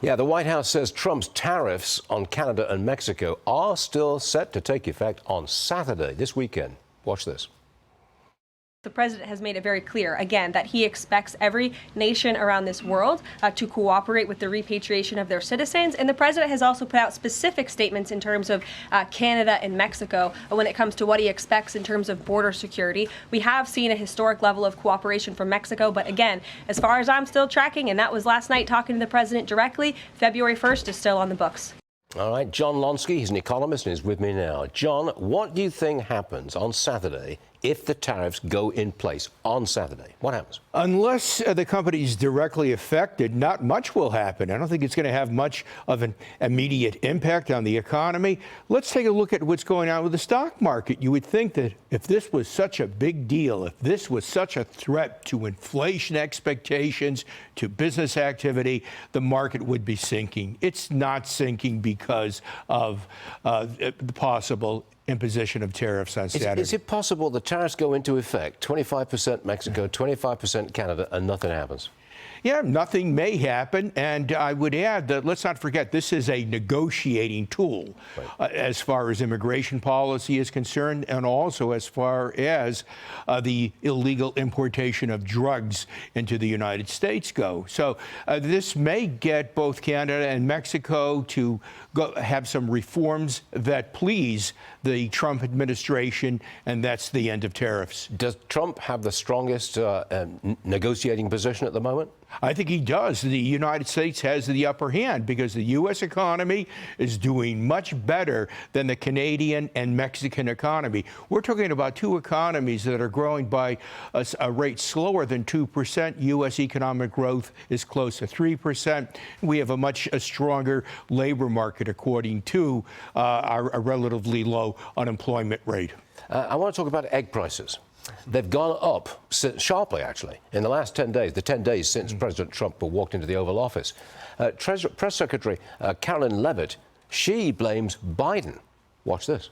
Yeah, the White House says Trump's tariffs on Canada and Mexico are still set to take effect on Saturday, this weekend. Watch this. The president has made it very clear, again, that he expects every nation around this world to cooperate with the repatriation of their citizens. And the president has also put out specific statements in terms of Canada and Mexico when it comes to what he expects in terms of border security. We have seen a historic level of cooperation from Mexico. But again, as far as I'm still tracking, and that was last night talking to the president directly, February 1st is still on the books. All right, John Lonski, he's an economist and he's with me now. John, what do you think happens on Saturday if the tariffs go in place on Saturday? What happens? Unless the company's directly affected, not much will happen. I don't think it's going to have much of an immediate impact on the economy. Let's take a look at what's going on with the stock market. You would think that if this was such a big deal, if this was such a threat to inflation expectations, to business activity, the market would be sinking. It's not sinking because of the possible imposition of tariffs on Saturday. Is it possible the tariffs go into effect, 25% Mexico, 25% Canada, and nothing happens? Yeah, nothing may happen. And I would add that let's not forget this is a negotiating tool as far as immigration policy is concerned, and also as far as the illegal importation of drugs into the United States go. So this may get both Canada and Mexico to have some reforms that please the Trump administration, and that's the end of tariffs. Does Trump have the strongest negotiating position at the moment? I think he does. The United States has the upper hand because the U.S. economy is doing much better than the Canadian and Mexican economy. We're talking about two economies that are growing by a rate slower than 2%. U.S. economic growth is close to 3%. We have a much stronger labor market, according to our relatively low unemployment rate. I want to talk about egg prices. They've gone up sharply, actually, in the last 10 days, the 10 days since President Trump walked into the Oval Office. Press Secretary Carolyn Levitt, she blames Biden. Watch this.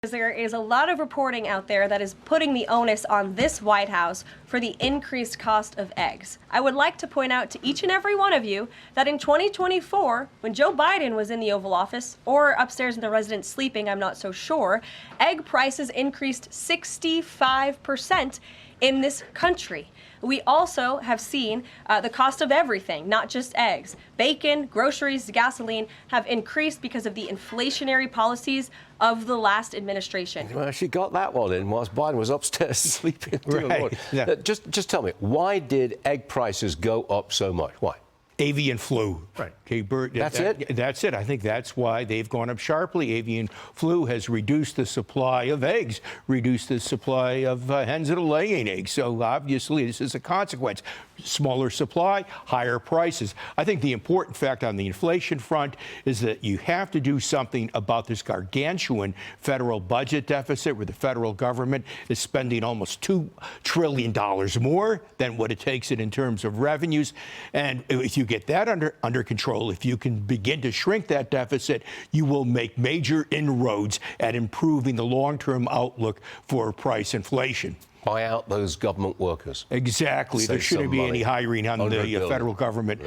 There is a lot of reporting out there that is putting the onus on this White House for the increased cost of eggs. I would like to point out to each and every one of you that in 2024, when Joe Biden was in the Oval Office, or upstairs in the residence sleeping, I'm not so sure, egg prices increased 65% in this country. We also have seen the cost of everything, not just eggs. Bacon, groceries, gasoline have increased because of the inflationary policies of the last administration. Well, she got that one in whilst Biden was upstairs sleeping. Right. Yeah. Just tell me, why did egg prices go up so much? Why? Avian flu. Right. Okay, That's it? That's it. I think that's why they've gone up sharply. Avian flu has reduced the supply of eggs, reduced the supply of hens that are laying eggs. So obviously this is a consequence. Smaller supply, higher prices. I think the important fact on the inflation front is that you have to do something about this gargantuan federal budget deficit where the federal government is spending almost $2 trillion more than what it takes in terms of revenues. And if you get that under control, if you can begin to shrink that deficit, you will make major inroads at improving the long-term outlook for price inflation. Buy out those government workers. Exactly. There shouldn't be any hiring on the federal government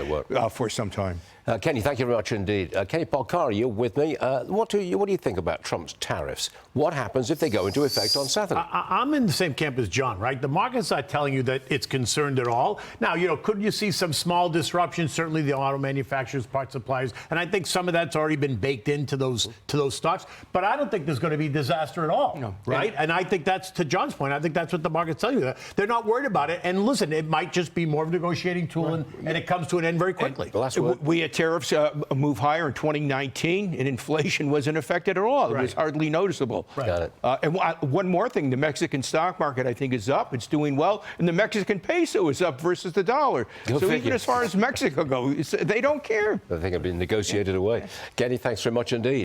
for some time. Kenny, thank you very much indeed. Kenny Polcari, you're with me. What do you think about Trump's tariffs? What happens if they go into effect on Saturday? I'm in the same camp as John, right? The market's not telling you that it's concerned at all. Now, could you see some small disruptions? Certainly the auto manufacturers, parts suppliers, and I think some of that's already been baked into those stocks. But I don't think there's going to be disaster at all, right? And I think that's, to John's point, I think that's what the market's telling you. They're not worried about it. And listen, it might just be more of a negotiating tool, and it comes to an end very quickly. We had tariffs move higher in 2019, and inflation wasn't affected at all. It was hardly noticeable. Got it. And one more thing, the Mexican stock market, I think, is up. It's doing well. And the Mexican peso is up versus the dollar. Even as far as Mexico goes, they don't care. I think it'll be negotiated away. Kenny, thanks very much indeed.